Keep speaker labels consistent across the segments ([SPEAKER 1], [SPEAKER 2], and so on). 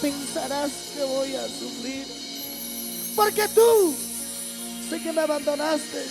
[SPEAKER 1] pensarás que voy a sufrir, porque tú sé que me abandonaste,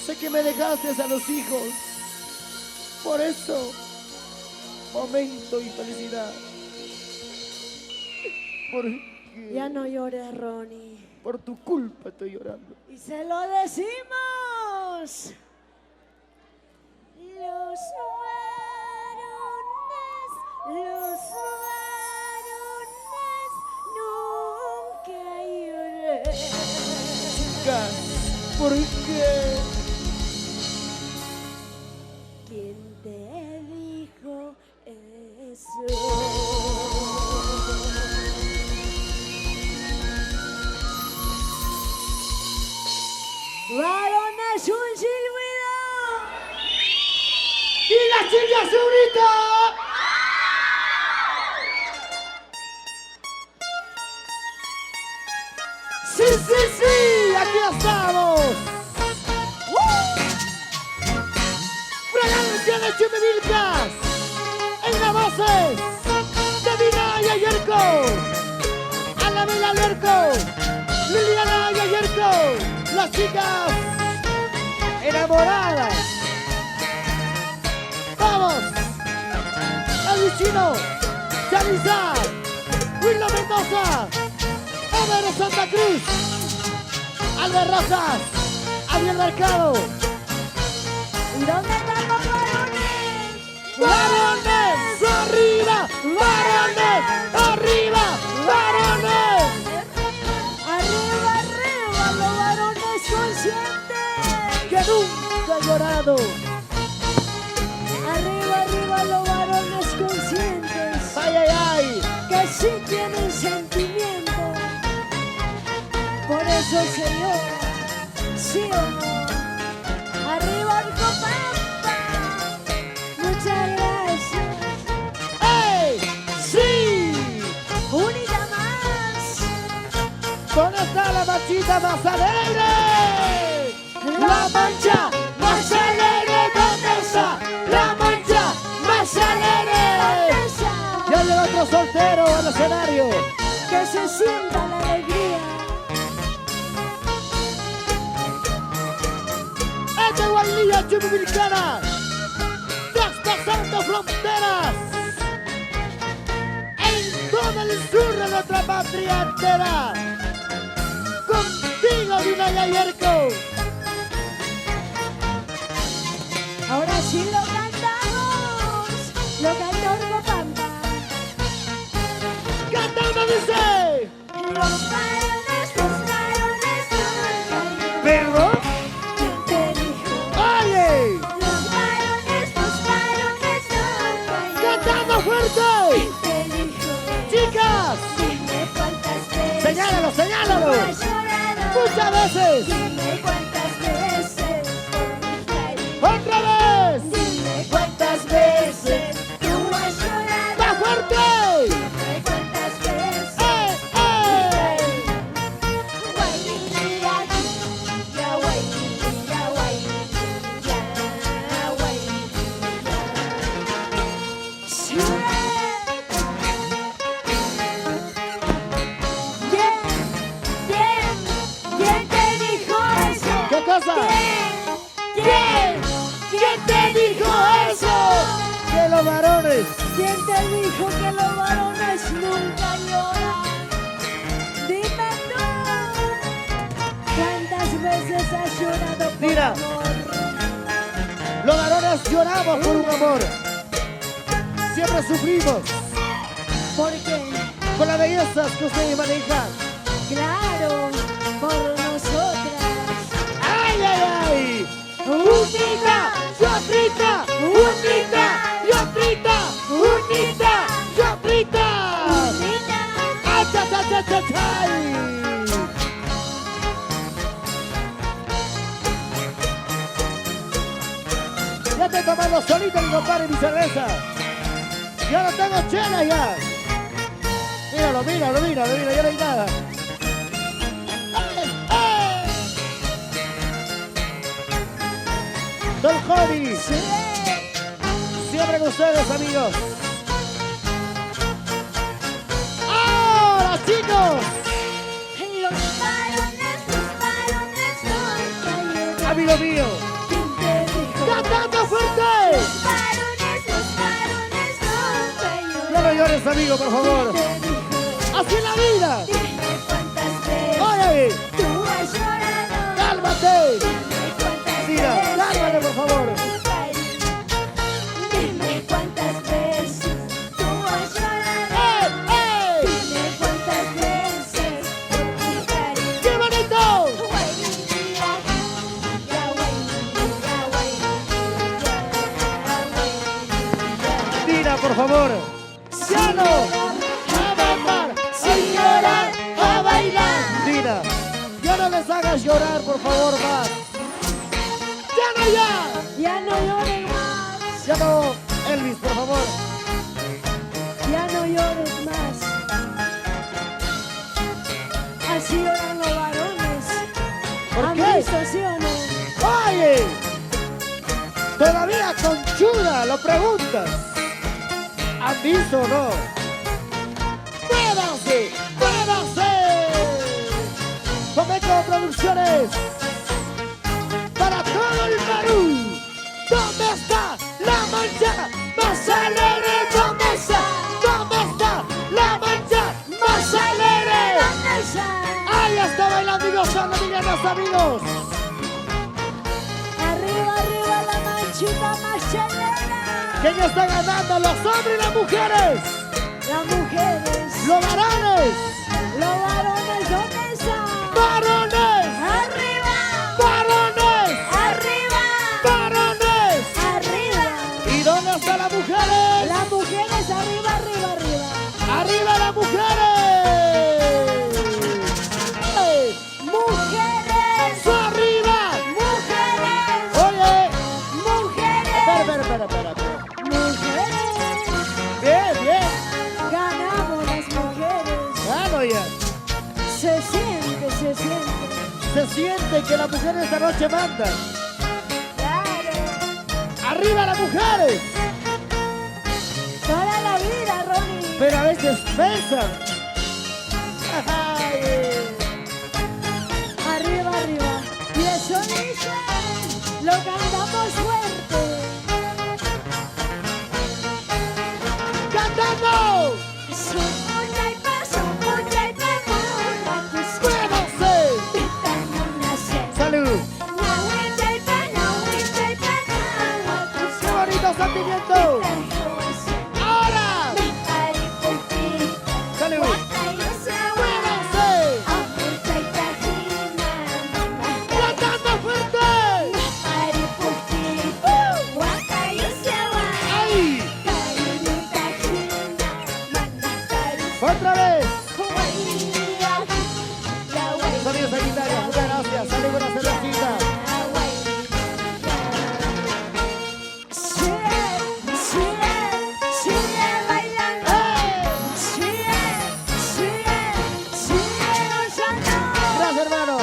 [SPEAKER 1] sé que me dejaste a los hijos. Por eso, momento y felicidad. Porque
[SPEAKER 2] Ya no llores, Ronnie.
[SPEAKER 1] por tu culpa estoy llorando.
[SPEAKER 2] Y se lo decimos. Los varones nunca lloré.
[SPEAKER 1] Chicas, ¿por qué?
[SPEAKER 2] ¿Quién te dijo eso? Varones, un silbido.
[SPEAKER 1] ¡Y la chica Zurita! ¡Sí, sí, sí! ¡Aquí estamos! ¡Fragancia de Chumimilcas! En las voces de Dina y Ayerco, Ana Mila Lerco, Liliana y Ayerco, las chicas enamoradas. ¡Vamos! El Chino, Yaliza, Willo Mendoza, Ever de Santa Cruz, Albert Rosas, Ariel Mercado.
[SPEAKER 2] ¿Y dónde están los varones?
[SPEAKER 1] ¡Varones! ¡Arriba! ¡Varones! ¡Arriba! ¡Varones!
[SPEAKER 2] Arriba, arriba, los varones conscientes.
[SPEAKER 1] ¡Que nunca he llorado!
[SPEAKER 2] Arriba, arriba, los varones conscientes.
[SPEAKER 1] ¡Ay, ay, ay!
[SPEAKER 2] Que sí tienen sentimiento. Por eso se llora, ¿sí o no? Arriba, Arcopampa. Muchas gracias.
[SPEAKER 1] ¡Ey! ¡Sí!
[SPEAKER 2] Unidad más.
[SPEAKER 1] ¿Dónde está la manchita más alegre? ¡La mancha más alegre! ¿Dónde está? ¡La mancha más alegre! Ya llega otro soltero al escenario.
[SPEAKER 2] Que se sienta la alegría.
[SPEAKER 1] ¡Esta Guaylilla Chumimilcana! ¡Traspasando fronteras! En todo el sur de nuestra patria entera. Contigo, Dina y Ayerco.
[SPEAKER 2] Ahora sí lo cantamos. Lo cantó Arcopampa.
[SPEAKER 1] ¡Cantando dice!
[SPEAKER 2] Los varones nunca
[SPEAKER 1] ¿Perdón?
[SPEAKER 2] ¿Quién te dijo?
[SPEAKER 1] ¡Oye!
[SPEAKER 2] Los varones nunca
[SPEAKER 1] ¡Cantando fuerte!
[SPEAKER 2] ¿Quién te dijo?
[SPEAKER 1] ¡Chicas!
[SPEAKER 2] Dime cuántas veces
[SPEAKER 1] ¡Señálalo, señálalo!
[SPEAKER 2] tú has llorado.
[SPEAKER 1] ¡Muchas veces!
[SPEAKER 2] Dime cuántas veces por mi caída.
[SPEAKER 1] ¡Otra vez!
[SPEAKER 2] Dime cuántas veces tú has llorado.
[SPEAKER 1] ¡Más fuerte!
[SPEAKER 2] Dime cuántas veces.
[SPEAKER 1] ¡Eh, eh!
[SPEAKER 2] Guaynilla, ya guaynilla, guaynilla, guaynilla. Ciudad. ¿Quién te dijo eso?
[SPEAKER 1] ¿Qué cosa? ¿Quién te dijo eso? Que los varones.
[SPEAKER 2] ¿Quién te dijo que los varones nunca lloran? Dime tú. ¿Cuántas veces has llorado por
[SPEAKER 1] Mira.
[SPEAKER 2] amor?
[SPEAKER 1] Los varones lloramos por un amor. Siempre sufrimos
[SPEAKER 2] ¿Por qué?
[SPEAKER 1] por las bellezas que ustedes manejan.
[SPEAKER 2] Claro, por nosotras.
[SPEAKER 1] ¡Ay, ay, ay! ¡Unita! ¡Yotrita! ¡Unita! ¡Yotrita! ¡Unita! ¡Yotrita!
[SPEAKER 2] Unita.
[SPEAKER 1] ¡Ay, cha, cha, cha, cha, cha! Ya estoy tomando solito mi compadre mi cerveza. Ya no tengo chela ya. Míralo, míralo, míralo, míralo, ya no hay nada. ¡Ay, ay! Don Jody,
[SPEAKER 2] Sí.
[SPEAKER 1] siempre con ustedes, amigos. amigo mío.
[SPEAKER 2] ¿Quién te dijo?
[SPEAKER 1] ¡Cantando fuerte!
[SPEAKER 2] Los varones nunca lloran.
[SPEAKER 1] No lo llores, amigo, por favor.
[SPEAKER 2] ¿Quién te dijo?
[SPEAKER 1] Así es la vida.
[SPEAKER 2] Dime cuántas veces
[SPEAKER 1] Oye,
[SPEAKER 2] tú has llorado.
[SPEAKER 1] cálmate.
[SPEAKER 2] Dime cuántas
[SPEAKER 1] Mira,
[SPEAKER 2] veces.
[SPEAKER 1] cálmate, por favor.
[SPEAKER 2] Dime cuántas veces tú has llorado.
[SPEAKER 1] ¡Ey, ey!
[SPEAKER 2] Dime cuántas veces por mi cariño.
[SPEAKER 1] ¡Qué bonito! Dina, por favor. ¡Ya no! ¡A bailar! ¡Sin llorar! ¡A bailar! Dina, ya no les hagas llorar, por favor, más. ¡Ya no, ya!
[SPEAKER 2] Ya no llores más,
[SPEAKER 1] Ya no, Elvis, por favor.
[SPEAKER 2] ya no llores más. Así lloran los varones.
[SPEAKER 1] ¿Por
[SPEAKER 2] ¿Han
[SPEAKER 1] qué?
[SPEAKER 2] visto, sí o no?
[SPEAKER 1] ¡Oye! Todavía conchuda, lo preguntas. ¿Han visto o no? ¡Muévanse! ¡Muévanse! Comeco Producciones. Para todo el Perú. ¿Dónde está la mancha más alegre? ¿Dónde está? ¿Dónde está la mancha más alegre? ¡Ahí está bailando y gozando, mis amigos!
[SPEAKER 2] Arriba, arriba la manchita más chelera.
[SPEAKER 1] ¿Quién está ganando? ¿Los hombres y las mujeres?
[SPEAKER 2] Las mujeres,
[SPEAKER 1] ¡Los varones!
[SPEAKER 2] los varones, ¿dónde están?
[SPEAKER 1] ¡Varones!
[SPEAKER 2] Arriba,
[SPEAKER 1] ¡Varones!
[SPEAKER 2] arriba,
[SPEAKER 1] ¡Varones!
[SPEAKER 2] arriba.
[SPEAKER 1] ¿Y dónde están las mujeres?
[SPEAKER 2] Las mujeres, arriba, arriba, arriba.
[SPEAKER 1] ¡Arriba las mujeres! ¡Ey!
[SPEAKER 2] Mujeres,
[SPEAKER 1] ¡Arriba!
[SPEAKER 2] mujeres,
[SPEAKER 1] ¡Oye!
[SPEAKER 2] mujeres,
[SPEAKER 1] Espera.
[SPEAKER 2] mujeres.
[SPEAKER 1] Bien, bien.
[SPEAKER 2] Ganamos las mujeres.
[SPEAKER 1] Claro ya.
[SPEAKER 2] Se siente, se siente.
[SPEAKER 1] Se siente que las mujeres esta noche mandan.
[SPEAKER 2] Claro.
[SPEAKER 1] ¡Arriba las mujeres!
[SPEAKER 2] Toda la vida, Ronnie.
[SPEAKER 1] Pero a veces pesan. Ay.
[SPEAKER 2] Arriba, arriba. Y eso dice, lo cantamos fuerte.
[SPEAKER 1] ¡Cantando! ¡Muévanse! ¡Salud! ¡Qué bonito sentimiento! ¡Ahora! ¡Salud! ¡Muévanse! ¡Cantando fuerte! ¡Ahí! ¡Otra vez! Sonidos sanitarios, muchas gracias. Salud, buena cervecita. Gracias, hermanos.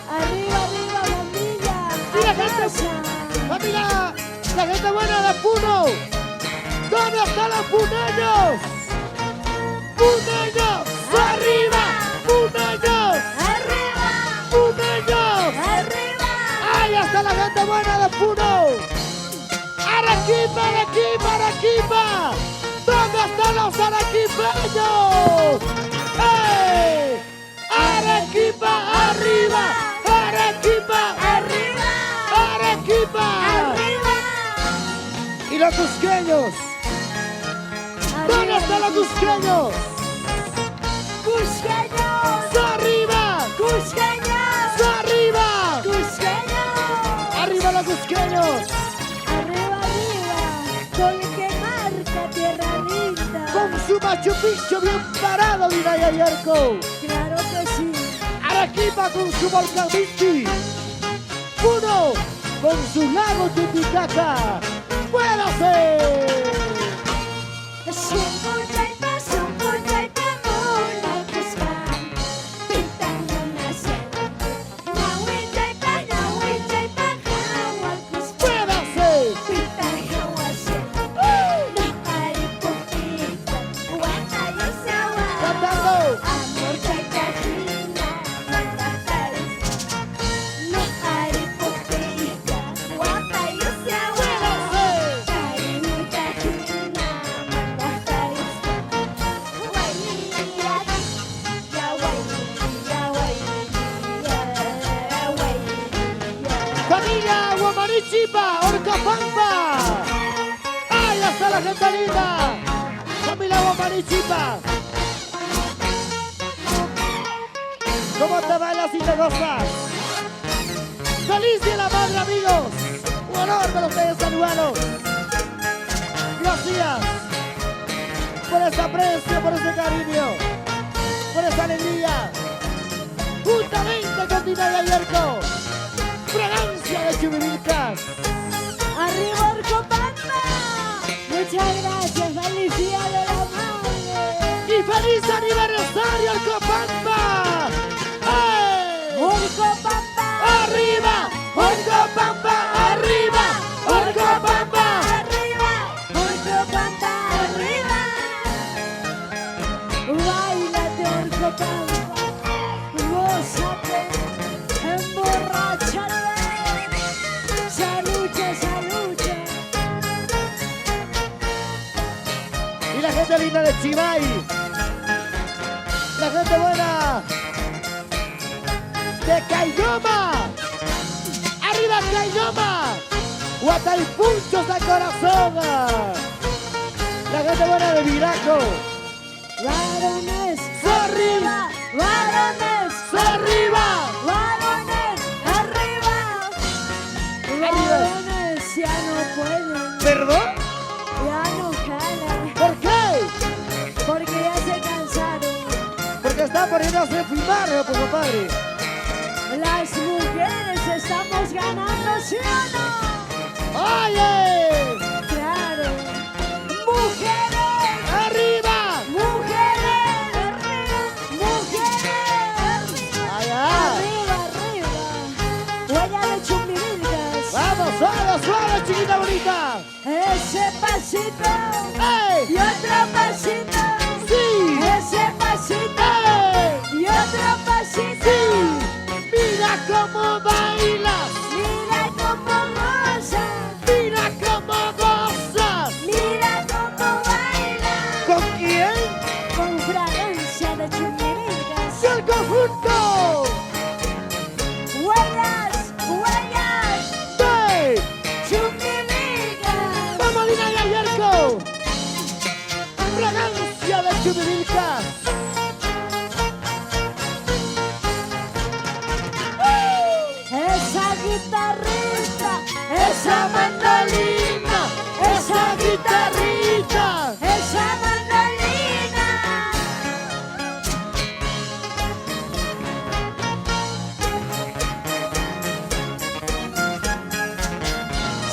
[SPEAKER 2] Arriba, arriba, bombilla.
[SPEAKER 1] Mira, gente.
[SPEAKER 2] Abraza.
[SPEAKER 1] Familia, la gente buena de Puno. ¿Dónde están los puneños? ¡Puneños! ¡Arriba! ¡Puneños!
[SPEAKER 2] Arriba,
[SPEAKER 1] ¡Puneños!
[SPEAKER 2] arriba.
[SPEAKER 1] ¡Ahí está la gente buena de Puno! ¡Arequipa, Arequipa, Arequipa! ¿Dónde están los arequipeños? ¡Ey! ¡Arequipa, arriba! ¡Arequipa!
[SPEAKER 2] Arriba,
[SPEAKER 1] ¡Arequipa!
[SPEAKER 2] arriba.
[SPEAKER 1] ¿Y los cusqueños? ¿Dónde están los cusqueños?
[SPEAKER 2] Cusqueños,
[SPEAKER 1] ¡Arriba!
[SPEAKER 2] cusqueños,
[SPEAKER 1] ¡Arriba!
[SPEAKER 2] cusqueños.
[SPEAKER 1] ¡Arriba los cusqueños!
[SPEAKER 2] Arriba, arriba, con que marca tierra linda.
[SPEAKER 1] Con su Machu Picchu bien parado, Dinaya Yarko.
[SPEAKER 2] Claro que sí.
[SPEAKER 1] Arequipa con su volcán Vinci. Puno con su lago Titicaca. ¡Muévase! ¡Muévase! Cantando. Marichipa, Orcopampa. ¡Ahí está la gente linda! ¡Familia Marichipa! ¿Cómo te bailas y te gozas? ¡Feliz Día de la Madre, amigos! ¡Un honor para ustedes saludarlos! Gracias por ese aprecio, por ese cariño, por esa alegría. Juntamente con Tina y Ayerco, fragancia de Chumivilcas.
[SPEAKER 2] ¡Arriba Orcopampa! Muchas gracias, feliz Día de la Madre.
[SPEAKER 1] ¡Y feliz aniversario, Orcopampa! ¡Hey!
[SPEAKER 2] Orcopampa,
[SPEAKER 1] ¡Arriba! ¡Orcopampa! ¡Arriba! ¡Orcopampa!
[SPEAKER 2] arriba, Orcopampa, arriba. Báilate, Orcopampa, gózate, emborráchate. Salucha, salucha.
[SPEAKER 1] Y la gente linda de Chimay, la gente buena de Cayoma, arriba Cayoma, Guataipunchos de corazón, la gente buena de Viraco,
[SPEAKER 2] Varones,
[SPEAKER 1] Sorry.
[SPEAKER 2] arriba, varones,
[SPEAKER 1] arriba,
[SPEAKER 2] varones, arriba. Varones ya no pueden,
[SPEAKER 1] ¿perdón?
[SPEAKER 2] ya no jalan,
[SPEAKER 1] ¿Por qué?
[SPEAKER 2] porque ya se cansaron.
[SPEAKER 1] Porque está poniéndose primario, pues compadre.
[SPEAKER 2] Las mujeres estamos ganando, ¿sí o no?
[SPEAKER 1] ¡Oye!
[SPEAKER 2] Claro. Mujeres,
[SPEAKER 1] ¡Arriba!
[SPEAKER 2] mujeres, arriba, mujeres, arriba.
[SPEAKER 1] ¡Allá!
[SPEAKER 2] Arriba, arriba. Huella de Chumbivilcas.
[SPEAKER 1] ¡Vamos, suave, suave, chiquita bonita!
[SPEAKER 2] Ese pasito
[SPEAKER 1] ¡Ey!
[SPEAKER 2] y otro pasito.
[SPEAKER 1] ¡Sí!
[SPEAKER 2] Ese pasito
[SPEAKER 1] ¡Ey!
[SPEAKER 2] y otro pasito.
[SPEAKER 1] ¡Sí! ¡Mira cómo bailas!
[SPEAKER 2] Mira cómo goza,
[SPEAKER 1] ¡Mira cómo gozas!
[SPEAKER 2] mira cómo baila.
[SPEAKER 1] ¿Con quién?
[SPEAKER 2] Con fragancia de Chumbivilcas.
[SPEAKER 1] ¡Y el conjunto!
[SPEAKER 2] Huellas, huellas,
[SPEAKER 1] ¡Sí!
[SPEAKER 2] Chumbivilcas.
[SPEAKER 1] ¡Vamos, Lina y Ayerco! ¡Fragancia de Chumivilcas!
[SPEAKER 2] Esa guitarrita,
[SPEAKER 1] ¡Esa mandolina! ¡Esa guitarrita!
[SPEAKER 2] esa mandolina.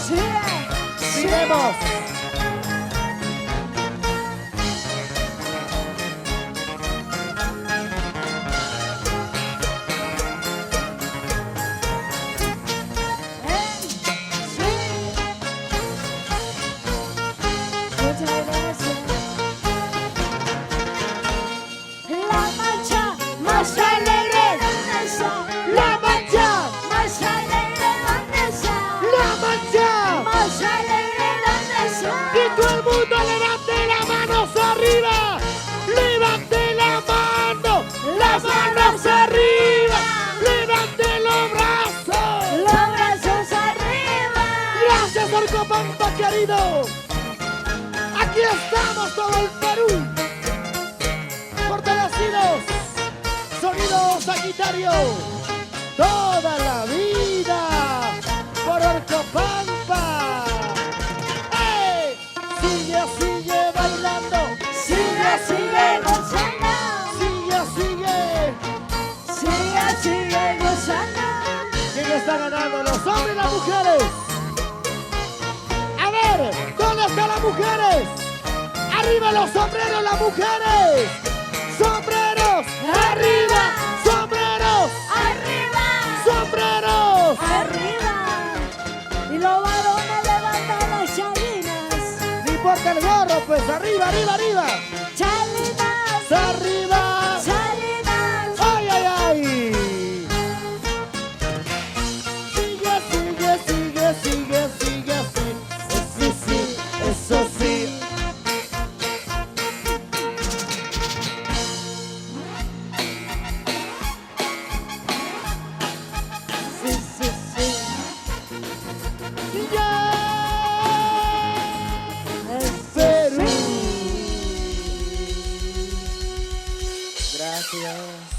[SPEAKER 2] Sigue,
[SPEAKER 1] ¡Sigamos!
[SPEAKER 2] Sí. Muchas gracias. La mancha más alegre, ¿dónde está?
[SPEAKER 1] ¡La mancha!
[SPEAKER 2] Más alegre, ¿dónde está?
[SPEAKER 1] ¡La mancha!
[SPEAKER 2] Más alegre, ¿dónde está?
[SPEAKER 1] ¡Y todo el mundo levante las manos arriba! ¡Levante la mano! ¡Las manos arriba! ¡Levante los brazos!
[SPEAKER 2] Los brazos arriba.
[SPEAKER 1] ¡Gracias, Orcopampa, querido! Aquí estamos, todo el Perú. Fortalecidos. Sonido Sagitario. Toda la vida. Por Orcopampa. ¡Ey! Sigue, sigue bailando.
[SPEAKER 2] Sigue, sigue gozando.
[SPEAKER 1] Sigue, sigue.
[SPEAKER 2] Sigue, sigue gozando.
[SPEAKER 1] ¿Quién está ganando? ¿Los hombres y las mujeres? A ver, ¿dónde están las mujeres? ¡Arriba los sombreros, las mujeres! ¡Sombreros! ¡Arriba! ¡Sombreros!
[SPEAKER 2] Arriba.
[SPEAKER 1] ¡Sombreros!
[SPEAKER 2] Arriba. Y los varones levantan las chalinas.
[SPEAKER 1] No importa el gorro, pues arriba, arriba, arriba.
[SPEAKER 2] Chalinas.
[SPEAKER 1] ¡Arriba!
[SPEAKER 2] Chalinas.
[SPEAKER 1] ¡Ay, ay, ay! Sigue, sigue, sigue, sigue, sigue así. Sí, sí, eso sí. Sí, sí, sí. Gracias.